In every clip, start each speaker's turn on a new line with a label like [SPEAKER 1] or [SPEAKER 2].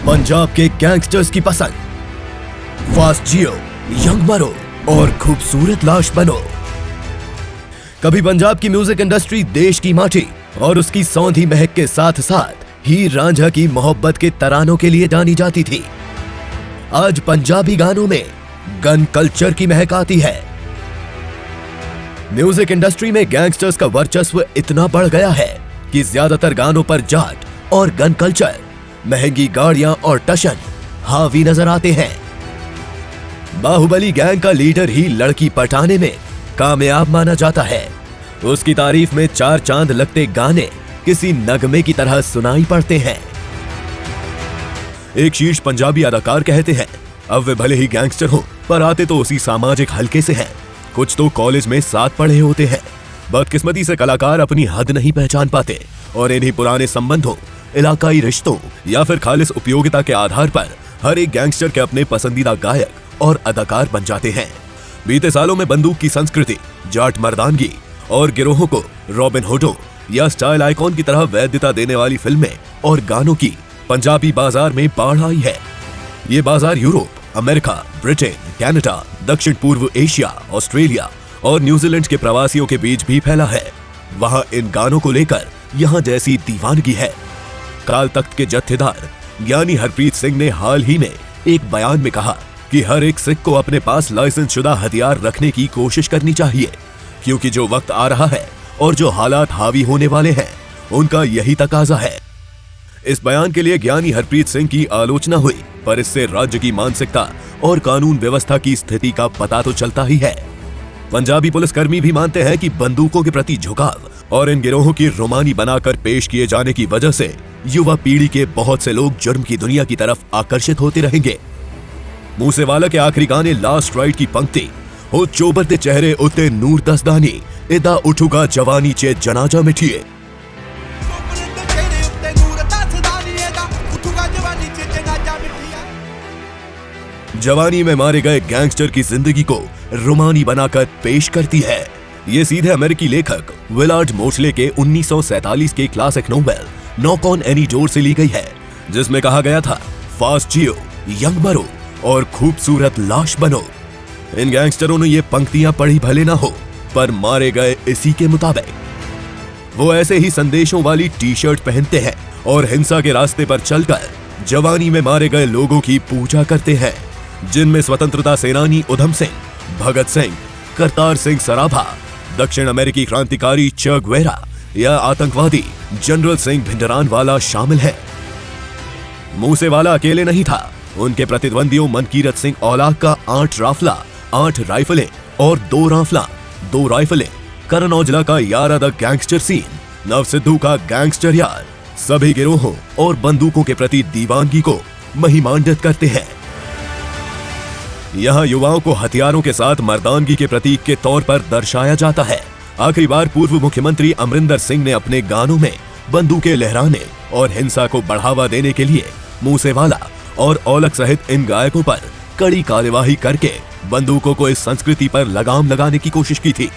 [SPEAKER 1] पंजाब के गैंगस्टर्स की पसंद। फास्ट जियो, यंग मरो और खूबसूरत लाश बनो। कभी पंजाब की म्यूजिक इंडस्ट्री देश की माटी और उसकी सौंधी महक के साथ साथ हीर रांझा की मोहब्बत के तरानों के लिए जानी जाती थी। आज पंजाबी गानों में गन कल्चर की महक आती है। म्यूजिक इंडस्ट्री में गैंगस्टर्स का वर्चस्व इतना बढ़ गया है कि ज्यादातर गानों पर जाट और गन कल्चर, महंगी गाड़ियां और टशन हावी नजर आते हैं। बाहुबली गैंग का लीडर ही लड़की पटाने में कामयाब माना जाता है। उसकी तारीफ में चार चांद लगते गाने किसी नगमे की तरह सुनाई पड़ते हैं। एक शीर्ष पंजाबी अदाकार कहते हैं, अब वे भले ही गैंगस्टर हो पर आते तो उसी सामाजिक हलके से हैं। कुछ तो कॉलेज में साथ पढ़े होते हैं। बदकिस्मती से कलाकार अपनी हद नहीं पहचान पाते और इन्हीं पुराने संबंधों, इलाकाई रिश्तों या फिर खालिस उपयोगिता के आधार पर हर एक गैंगस्टर के अपने पसंदीदा गायक और अदाकार बन जाते हैं। बीते सालों में बंदूक की संस्कृति, जाट मर्दानगी और गिरोहों को रॉबिन हुडों या स्टाइल आइकॉन की तरह वैधता देने वाली फिल्में और गानों की पंजाबी बाजार में बाढ़ आई है। ये बाजार यूरोप, अमेरिका, ब्रिटेन, कनाडा, दक्षिण पूर्व एशिया, ऑस्ट्रेलिया और न्यूजीलैंड के प्रवासियों के बीच भी फैला है। वहां इन गानों को लेकर यहां जैसी दीवानगी है। काल तख्त के जत्थेदार ज्ञानी हरप्रीत सिंह ने हाल ही में एक बयान में कहा कि हर एक सिख को अपने पास लाइसेंस शुदा हथियार रखने की कोशिश करनी चाहिए, क्योंकि जो वक्त आ रहा है और जो हालात हावी होने वाले हैं उनका यही तकाजा है। इस बयान के लिए ज्ञानी हरप्रीत सिंह की आलोचना हुई, पर इससे राज्य की मानसिकता और कानून व्यवस्था की स्थिति का पता तो चलता ही है। पंजाबी पुलिसकर्मी भी मानते हैं कि बंदूकों के प्रति झुकाव और इन गिरोहों की रोमानी बनाकर पेश किए जाने की वजह से युवा पीढ़ी के बहुत से लोग जुर्म की दुनिया की तरफ आकर्षित होते रहेंगे। मूसेवाला के आखिरी गाने लास्ट राइड की पंक्ति, हो चोबरते चेहरे उत्ते नूर दसदानी, इदा उठूगा जवानी चे जनाजा मिठिए। जवानी में मारे गए गैंगस्टर की जिंदगी को रोमानी बनाकर पेश करती है। ये सीधे अमेरिकी लेखक विलार्ड मोस्ले के 1947 के classic novel knock on any door से ली गई है, जिसमें कहा गया था, फास्ट जियो, यंग मरो और खूबसूरत लाश बनो। इन गैंगस्टरों ने ये पंक्तियां पढ़ी भले ना हो, पर मारे गए इसी के मुताबिक। वो ऐसे ही संदेशों वाली टी शर्ट पहनते हैं और हिंसा के रास्ते पर चलकर जवानी में मारे गए लोगों की पूजा करते हैं, जिनमें स्वतंत्रता सेनानी उधम सिंह, भगत सिंह, करतार सिंह सराभा, दक्षिण अमेरिकी क्रांतिकारी चे गुवेरा या आतंकवादी जनरल सिंह भिंडरानवाला शामिल है। मूसेवाला अकेले नहीं था। उनके प्रतिद्वंदियों मनकीरत सिंह औलाक का 8 राफला, 8 राइफलें और 2 राफला, 2 राइफलें, करण औजला का यार द गैंगस्टर सीन, नव सिद्धू का गैंगस्टर यार, सभी गिरोहों और बंदूकों के प्रति दीवानगी को महिमान्वित करते हैं। यहाँ युवाओं को हथियारों के साथ मर्दानगी के प्रतीक के तौर पर दर्शाया जाता है। आखिरी बार पूर्व मुख्यमंत्री अमरिंदर सिंह ने अपने गानों में बंदूकें लहराने और हिंसा को बढ़ावा देने के लिए मूसेवाला और औलख सहित इन गायकों पर कड़ी कार्यवाही करके बंदूकों को इस संस्कृति पर लगाम लगाने की कोशिश की थी।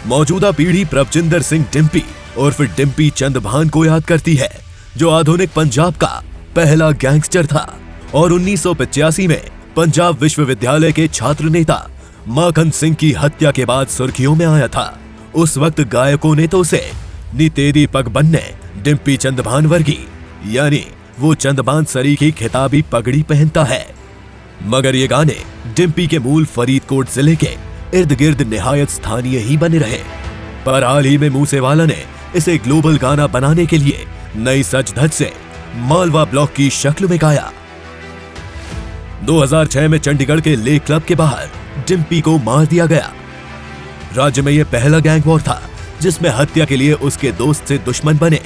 [SPEAKER 1] मौजूदा पीढ़ी प्रभजिंदर सिंह डिम्पी उर्फ डिम्पी चंदभान को याद करती है, जो आधुनिक पंजाब का पहला गैंगस्टर था और 1985 में पंजाब विश्वविद्यालय के छात्र नेता माखन सिंह की हत्या के बाद सुर्खियों में आया था। उस वक्त गायकों ने तो उसे नी तेरी पग बनने डिम्पी चंदभान वर्गी, यानी वो चंदभान सरीखी खिताबी पगड़ी पहनता है। मगर ये गाने डिम्पी के मूल फरीदकोट जिले के इर्द गिर्द निहायत स्थानीय ही बने रहे। पर हाल ही में मूसेवाला ने इसे ग्लोबल गाना बनाने के लिए नई सच धज से मालवा ब्लॉक की शक्ल में गाया। 2006 में चंडीगढ़ के लेक क्लब के बाहर डिम्पी को मार दिया गया। राज्य में यह पहला गैंग वॉर था जिसमें हत्या के लिए उसके दोस्त से दुश्मन बने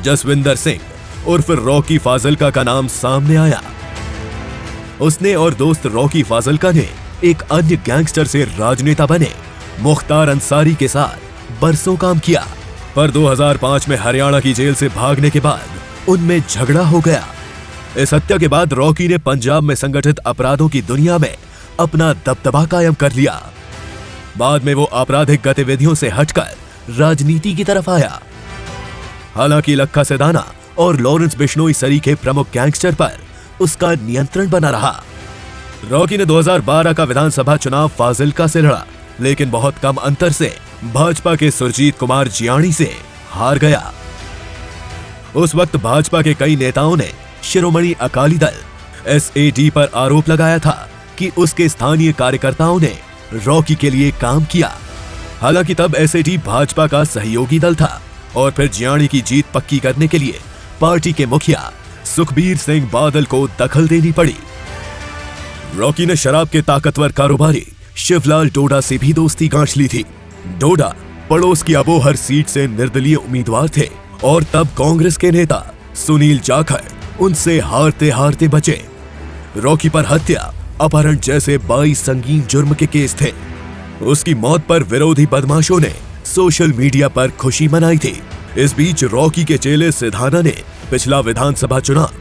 [SPEAKER 1] जसविंदर सिंह उर्फ रॉकी फाजिल्का का नाम सामने आया। उसने और दोस्त रॉकी फाजिल्का ने एक अन्य गैंगस्टर से राजनेता बने मुख्तार अंसारी के साथ बरसों काम किया, पर 2005 में हरियाणा की जेल से भागने के बाद उनमें झगड़ा हो गया। इस हत्या के बाद रॉकी ने पंजाब में संगठित अपराधों की दुनिया में अपना दबदबा कायम कर लिया। बाद में वो आपराधिक गतिविधियों से हटकर राजनीति की तरफ आया। हालांकि लखा सिधाना और लॉरेंस बिश्नोई सरीखे प्रमुख गैंगस्टर पर उसका नियंत्रण बना रहा। रॉकी ने 2012 का विधानसभा चुनाव फाजिल्का से लड़ा, लेकिन बहुत कम अंतर से भाजपा के सुरजीत कुमार जियाणी से हार गया। उस वक्त भाजपा के कई नेताओं ने शिरोमणि अकाली दल SAD पर आरोप लगाया था कि उसके स्थानीय कार्यकर्ताओं ने रॉकी के लिए काम किया। हालांकि तब SAD भाजपा का सहयोगी दल था और फिर जियाणी की जीत पक्की करने के लिए पार्टी के मुखिया सुखबीर सिंह बादल को दखल देनी पड़ी। रॉकी ने शराब के ताकतवर कारोबारी शिवलाल डोडा से भी दोस्ती गांठ ली थी। डोडा पड़ोस की अबोहर सीट से निर्दलीय उम्मीदवार थे और तब कांग्रेस के नेता सुनील जाखड़ उनसे हारते हारते बचे। रॉकी पर हत्या, अपहरण जैसे 22 संगीन जुर्म के केस थे। उसकी मौत पर विरोधी बदमाशों ने सोशल मीडिया पर खुशी मनाई थी। इस बीच रॉकी के चेले सिधाना ने पिछला विधानसभा चुनाव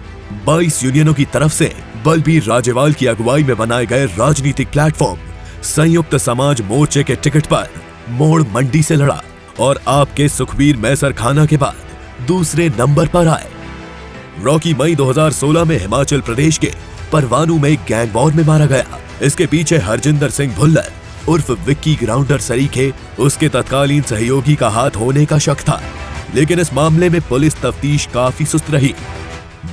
[SPEAKER 1] 22 यूनियनों की तरफ से बलबीर राजेवाल की अगुवाई में बनाए गए राजनीतिक प्लेटफॉर्म संयुक्त समाज मोर्चे के टिकट पर मोड़ मंडी से लड़ा और आपके सुखबीर मैसर खाना के बाद दूसरे नंबर पर आए। रॉकी मई 2016 में हिमाचल प्रदेश के परवाणू में गैंग वॉर में मारा गया। इसके पीछे हरजिंदर सिंह भुल्लर उर्फ विक्की ग्राउंडर सरीखे उसके तत्कालीन सहयोगी का हाथ होने का शक था, लेकिन इस मामले में पुलिस तफ्तीश काफी सुस्त रही।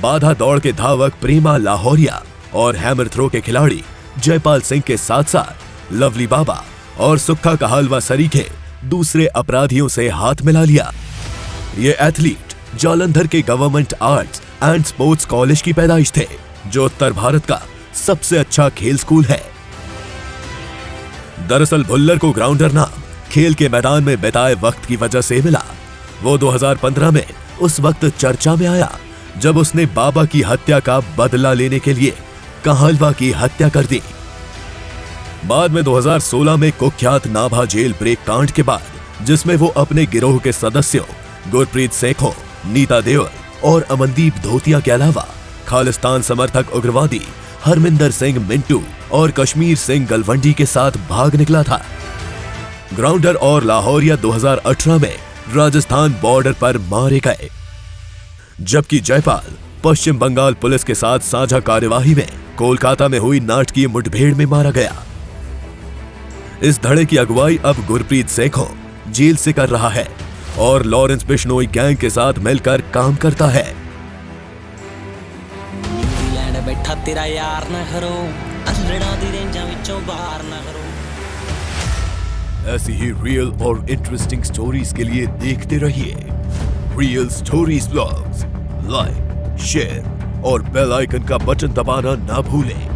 [SPEAKER 1] बाधा दौड़ के धावक प्रेमा लाहौरिया और हैमर थ्रो के खिलाड़ी जयपाल सिंह के साथ साथ लवली बाबा और सुक्खा कहालवा सरीखे दूसरे अपराधियों से हाथ मिला लिया। ये एथलीट जालंधर के government arts and sports college की पैदाइश थे, जो उत्तर भारत का सबसे अच्छा खेल स्कूल है। दरअसल भुल्लर को ग्राउंडर नाम खेल के मैदान में बिताए वक्त की वजह से मिला। वो 2015 में उस वक्त चर्चा में आया जब उसने बाबा की हत्या का बदला लेने के लिए कहालवा की हत्या कर दी। बाद में 2016 में कुख्यात नाभा जेल ब्रेक कांड के बाद, जिसमें वो अपने गिरोह के सदस्यों गुरप्रीत सेखों, नीता देओल और अमनदीप धोतिया के अलावा खालिस्तान समर्थक उग्रवादी हरमिंदर सिंह मिंटू और कश्मीर सिंह गलवंडी के साथ भाग निकला था। ग्राउंडर और लाहौरिया 2018 में राजस्थान बॉर्डर पर मारे गए, जबकि जयपाल पश्चिम बंगाल पुलिस के साथ साझा कार्यवाही में कोलकाता में हुई नाटकीय मुठभेड़ में मारा गया। इस धड़े की अगुवाई अब गुरप्रीत सेखों जेल से कर रहा है और लॉरेंस बिश्नोई गैंग के साथ मिलकर काम करता है।
[SPEAKER 2] न्यूजीलैंड बैठा तेरा यार ना करो, अल्लड़ा दी रेंजां विचों बाहर ना करो।
[SPEAKER 1] ऐसी ही रियल और इंटरेस्टिंग स्टोरीज के लिए देखते रहिए real stories vlogs. Like, share और बेल आइकन का बटन दबाना ना भूलें।